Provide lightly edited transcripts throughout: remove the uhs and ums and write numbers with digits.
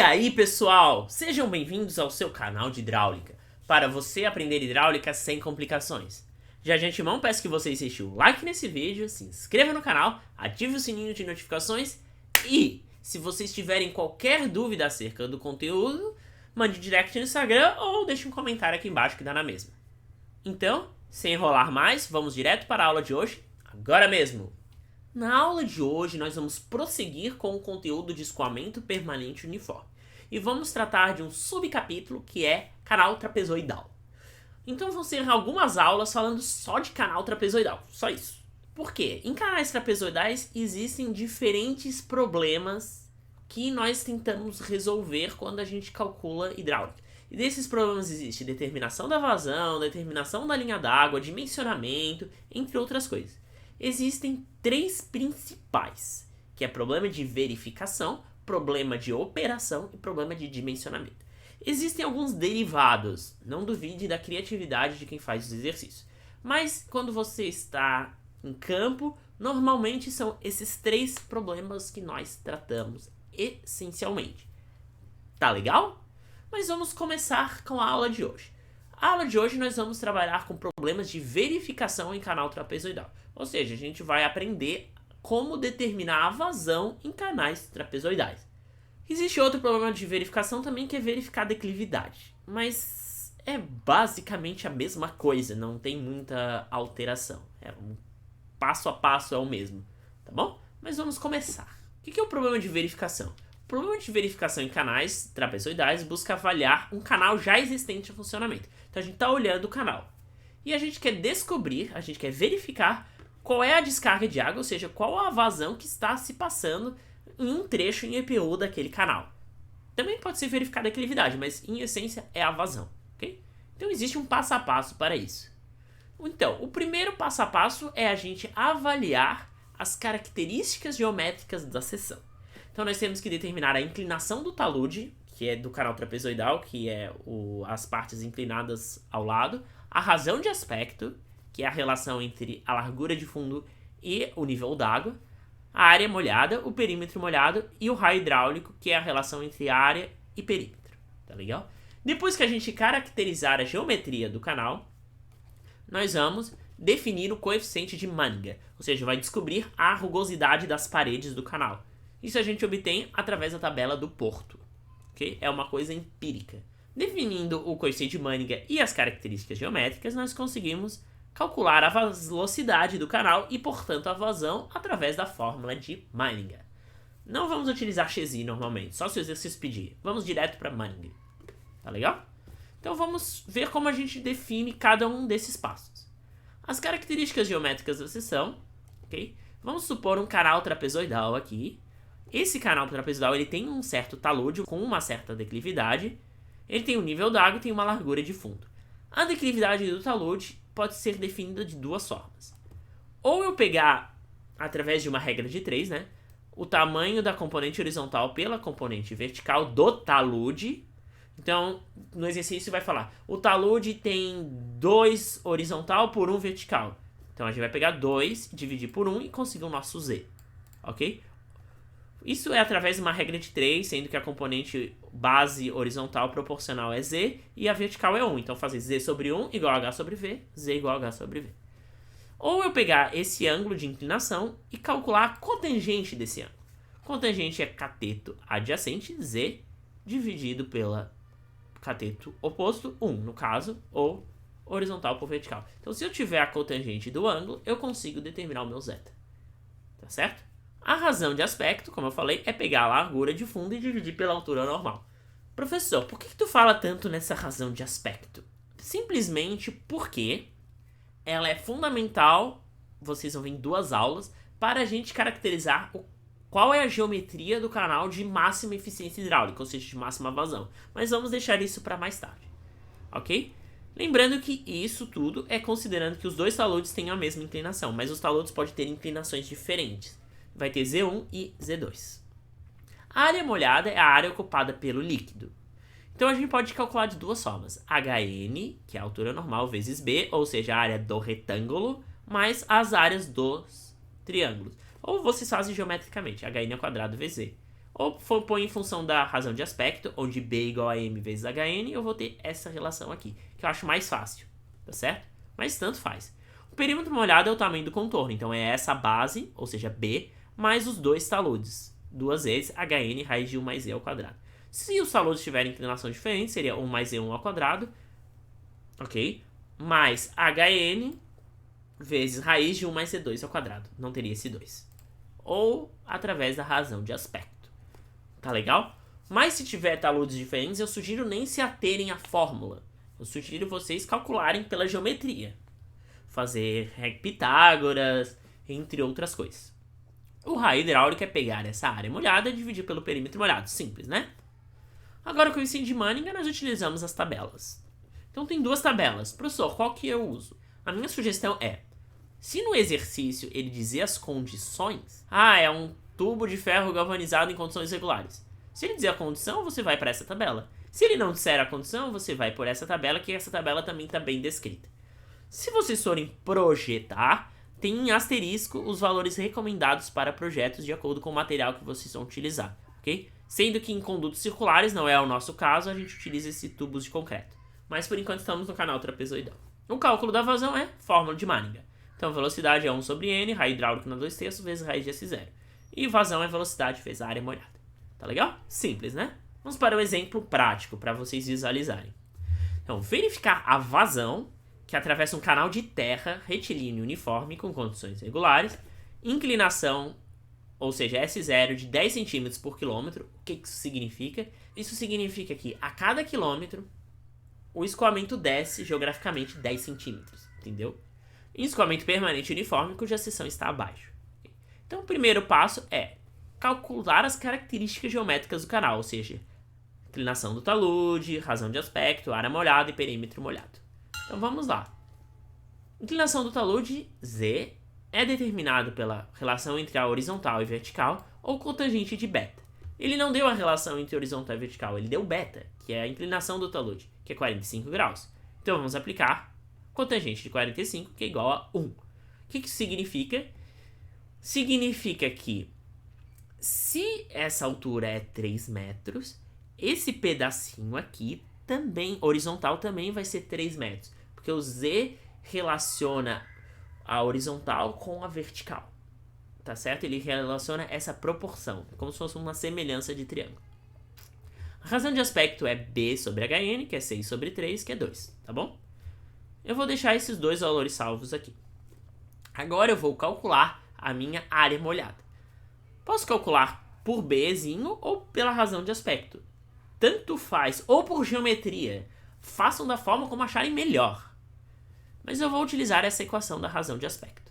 aí, pessoal? Sejam bem-vindos ao seu canal de hidráulica, para você aprender hidráulica sem complicações. Já de antemão peço que você deixe o like nesse vídeo, se inscreva no canal, ative o sininho de notificações e, se vocês tiverem qualquer dúvida acerca do conteúdo, mande direct no Instagram ou deixe um comentário aqui embaixo que dá na mesma. Então, sem enrolar mais, vamos direto para a aula de hoje, agora mesmo! Na aula de hoje, nós vamos prosseguir com o conteúdo de escoamento permanente uniforme e vamos tratar de um subcapítulo que é canal trapezoidal. Então vão ser algumas aulas falando só de canal trapezoidal, só isso. Por quê? Em canais trapezoidais existem diferentes problemas que nós tentamos resolver quando a gente calcula hidráulica. E desses problemas existe determinação da vazão, determinação da linha d'água, dimensionamento, entre outras coisas. Existem três principais, que é problema de verificação, problema de operação e problema de dimensionamento. Existem alguns derivados, não duvide da criatividade de quem faz os exercícios. Mas quando você está em campo, normalmente são esses três problemas que nós tratamos essencialmente. Tá legal? Mas vamos começar com a aula de hoje. A aula de hoje nós vamos trabalhar com problemas de verificação em canal trapezoidal. Ou seja, a gente vai aprender como determinar a vazão em canais trapezoidais. Existe outro problema de verificação também que é verificar a declividade. Mas é basicamente a mesma coisa, não tem muita alteração. Passo a passo é o mesmo, tá bom? Mas vamos começar. O que é o problema de verificação? O problema de verificação em canais trapezoidais busca avaliar um canal já existente em funcionamento. Então a gente está olhando o canal e a gente quer descobrir, a gente quer verificar qual é a descarga de água, ou seja, qual a vazão que está se passando em um trecho em EPU daquele canal. Também pode ser verificada a declividade, mas em essência é a vazão, ok? Então existe um passo a passo para isso. Então, o primeiro passo a passo é a gente avaliar as características geométricas da seção. Então nós temos que determinar a inclinação do talude, que é do canal trapezoidal, que é as partes inclinadas ao lado, a razão de aspecto, que é a relação entre a largura de fundo e o nível d'água, a área molhada, o perímetro molhado e o raio hidráulico, que é a relação entre área e perímetro. Tá legal? Depois que a gente caracterizar a geometria do canal, nós vamos definir o coeficiente de Manninger, ou seja, vai descobrir a rugosidade das paredes do canal. Isso a gente obtém através da tabela do Porto, ok? É uma coisa empírica. Definindo o coeficiente de Manninger e as características geométricas, nós conseguimos calcular a velocidade do canal e, portanto, a vazão através da fórmula de Manninger. Não vamos utilizar XI normalmente, só se o exercício pedir. Vamos direto para Manninger. Tá legal? Então vamos ver como a gente define cada um desses passos. As características geométricas da seção, ok? Vamos supor um canal trapezoidal aqui. Esse canal trapezoidal ele tem um certo talude com uma certa declividade. Ele tem um nível d'água e tem uma largura de fundo. A declividade do talude pode ser definida de duas formas. Ou eu pegar, através de uma regra de 3, né, o tamanho da componente horizontal pela componente vertical do talude. Então, no exercício vai falar, o talude tem 2 horizontal por 1 vertical. Então a gente vai pegar 2, dividir por 1 e conseguir o nosso Z. Ok? Isso é através de uma regra de 3, sendo que a componente base horizontal proporcional é Z e a vertical é 1. Então fazer Z sobre 1 igual a H sobre V, Z igual a H sobre V. Ou eu pegar esse ângulo de inclinação e calcular a cotangente desse ângulo. Cotangente é cateto adjacente, Z, dividido pela cateto oposto, 1 no caso, ou horizontal por vertical. Então se eu tiver a cotangente do ângulo, eu consigo determinar o meu zeta. Tá certo? A razão de aspecto, como eu falei, é pegar a largura de fundo e dividir pela altura normal. Professor, por que tu fala tanto nessa razão de aspecto? Simplesmente porque ela é fundamental, vocês vão ver em 2 aulas, para a gente caracterizar qual é a geometria do canal de máxima eficiência hidráulica, ou seja, de máxima vazão. Mas vamos deixar isso para mais tarde, ok? Lembrando que isso tudo é considerando que os 2 taludes têm a mesma inclinação, mas os taludes podem ter inclinações diferentes. Vai ter Z1 e Z2. A área molhada é a área ocupada pelo líquido. Então a gente pode calcular de 2 formas. HN, que é a altura normal, vezes B, ou seja, a área do retângulo, mais as áreas dos triângulos. Ou vocês fazem geometricamente, HN ao quadrado vezes Z. Ou põe em função da razão de aspecto, onde B é igual a M vezes HN, eu vou ter essa relação aqui, que eu acho mais fácil, tá certo? Mas tanto faz. O perímetro molhado é o tamanho do contorno, então é essa base, ou seja, B, mais os dois taludes, duas vezes HN raiz de 1 mais E ao quadrado. Se os taludes tiverem inclinação diferente, seria 1 mais E1 ao quadrado, ok? Mais HN vezes raiz de 1 mais C2 ao quadrado, não teria esse 2. Ou através da razão de aspecto. Tá legal? Mas se tiver taludes diferentes, eu sugiro nem se aterem à fórmula. Eu sugiro vocês calcularem pela geometria. Fazer Pitágoras, entre outras coisas. O raio hidráulico é pegar essa área molhada e dividir pelo perímetro molhado. Simples, né? Agora, com o ensino de Manning, nós utilizamos as tabelas. Então, tem duas tabelas. Professor, qual que eu uso? A minha sugestão é, se no exercício ele dizer as condições, é um tubo de ferro galvanizado em condições regulares. Se ele dizer a condição, você vai para essa tabela. Se ele não disser a condição, você vai por essa tabela, que essa tabela também está bem descrita. Se vocês forem projetar, tem em asterisco os valores recomendados para projetos de acordo com o material que vocês vão utilizar, ok? Sendo que em condutos circulares, não é o nosso caso, a gente utiliza esse tubos de concreto. Mas por enquanto estamos no canal trapezoidal. O cálculo da vazão é fórmula de Manning. Então velocidade é 1 sobre N, raio hidráulico na 2/3 vezes raiz de S0. E vazão é velocidade vezes a área molhada. Tá legal? Simples, né? Vamos para o exemplo prático, para vocês visualizarem. Então, verificar a vazão, que atravessa um canal de terra retilíneo uniforme com condições regulares, inclinação, ou seja, S0 de 10 cm por quilômetro. O que isso significa? Isso significa que a cada quilômetro, o escoamento desce geograficamente 10 centímetros, entendeu? Em escoamento permanente uniforme, cuja seção está abaixo. Então, o primeiro passo é calcular as características geométricas do canal, ou seja, inclinação do talude, razão de aspecto, área molhada e perímetro molhado. Então, vamos lá. Inclinação do talude, Z, é determinado pela relação entre a horizontal e vertical ou cotangente de beta. Ele não deu a relação entre horizontal e vertical, ele deu beta, que é a inclinação do talude, que é 45 graus. Então, vamos aplicar cotangente de 45, que é igual a 1. O que isso significa? Significa que se essa altura é 3 metros, esse pedacinho aqui também, horizontal, também vai ser 3 metros. Porque o Z relaciona a horizontal com a vertical. Tá certo? Ele relaciona essa proporção, como se fosse uma semelhança de triângulo. A razão de aspecto é B sobre HN, que é 6 sobre 3, que é 2, tá bom? Eu vou deixar esses dois valores salvos aqui. Agora eu vou calcular a minha área molhada. Posso calcular por Bzinho ou pela razão de aspecto. Tanto faz, ou por geometria. Façam da forma como acharem melhor. Mas eu vou utilizar essa equação da razão de aspecto.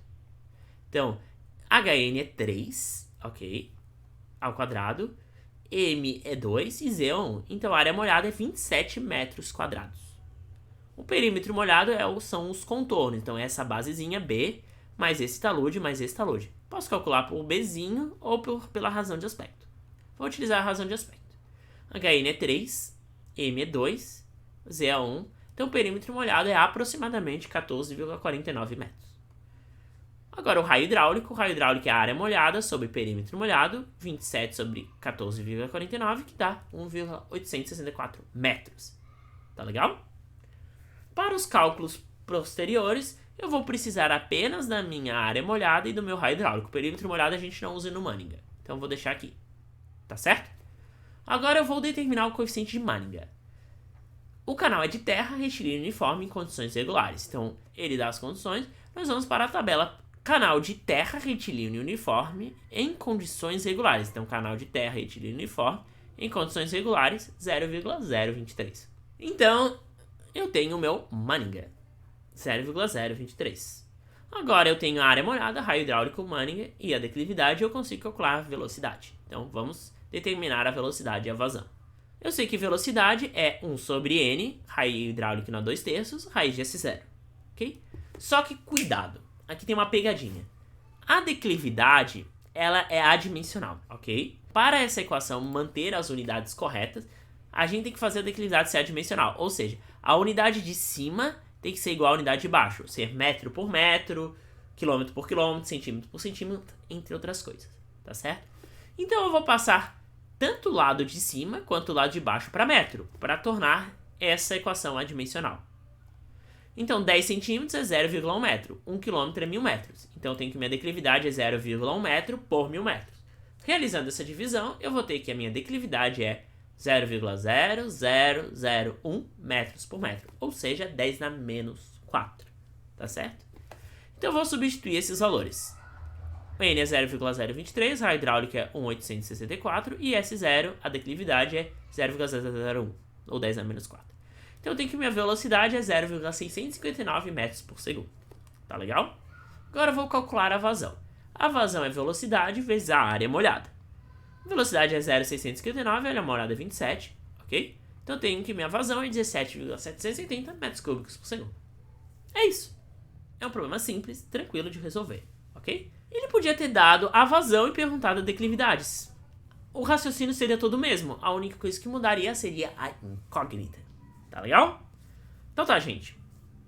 Então, HN é 3, ok? Ao quadrado. M é 2 e Z é 1. Então, a área molhada é 27 metros quadrados. O perímetro molhado são os contornos. Então, essa basezinha B, mais esse talude, mais esse talude. Posso calcular por Bzinho ou pela razão de aspecto. Vou utilizar a razão de aspecto. HN é 3, M é 2, Z é 1. Então, o perímetro molhado é aproximadamente 14,49 metros. Agora, o raio hidráulico. O raio hidráulico é a área molhada sobre perímetro molhado, 27 sobre 14,49, que dá 1,864 metros. Tá legal? Para os cálculos posteriores, eu vou precisar apenas da minha área molhada e do meu raio hidráulico. O perímetro molhado a gente não usa no Manning. Então, eu vou deixar aqui. Tá certo? Agora, eu vou determinar o coeficiente de Manning. O canal é de terra, retilíneo uniforme em condições regulares. Então, ele dá as condições. Nós vamos para a tabela canal de terra, retilíneo uniforme em condições regulares. Então, canal de terra, retilíneo uniforme em condições regulares, 0,023. Então, eu tenho o meu Manning, 0,023. Agora, eu tenho a área molhada, raio hidráulico, Manning e a declividade. Eu consigo calcular a velocidade. Então, vamos determinar a velocidade e a vazão. Eu sei que velocidade é 1 sobre N, raio hidráulico na 2/3, raiz de S0, ok? Só que cuidado, aqui tem uma pegadinha. A declividade, ela é adimensional, ok? Para essa equação manter as unidades corretas, a gente tem que fazer a declividade ser adimensional, ou seja, a unidade de cima tem que ser igual à unidade de baixo, ser metro por metro, quilômetro por quilômetro, centímetro por centímetro, entre outras coisas, tá certo? Então eu vou passar tanto o lado de cima quanto o lado de baixo para metro, para tornar essa equação adimensional. Então 10 centímetros é 0,1 metro, 1 quilômetro é 1000 metros. Então eu tenho que minha declividade é 0,1 metro por 1000 metros. Realizando essa divisão, eu vou ter que a minha declividade é 0,0001 metros por metro, ou seja, 10 na menos 4, tá certo? Então eu vou substituir esses valores. O N é 0,023, a hidráulica é 1.864 e S0, a declividade é 0,001, ou 10 na menos 4. Então eu tenho que minha velocidade é 0,659 metros por segundo. Tá legal? Agora eu vou calcular a vazão. A vazão é velocidade vezes a área molhada. A velocidade é 0,659, a área molhada é 27, ok? Então eu tenho que minha vazão é 17,780 metros cúbicos por segundo. É isso. É um problema simples, tranquilo de resolver, ok? Ele podia ter dado a vazão e perguntado declividades. O raciocínio seria todo o mesmo, a única coisa que mudaria seria a incógnita. Tá legal? Então tá, gente.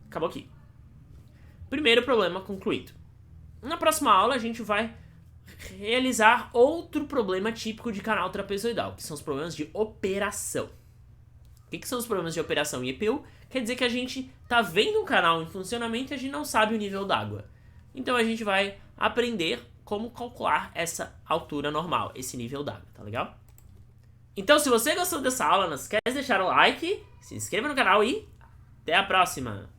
Acabou aqui. Primeiro problema concluído. Na próxima aula a gente vai realizar outro problema típico de canal trapezoidal, que são os problemas de operação. O que são os problemas de operação em EPU? Quer dizer que a gente tá vendo um canal em funcionamento e a gente não sabe o nível d'água. Então a gente vai aprender como calcular essa altura normal, esse nível d'água, tá legal? Então se você gostou dessa aula, não esquece de deixar o like, se inscreva no canal e até a próxima!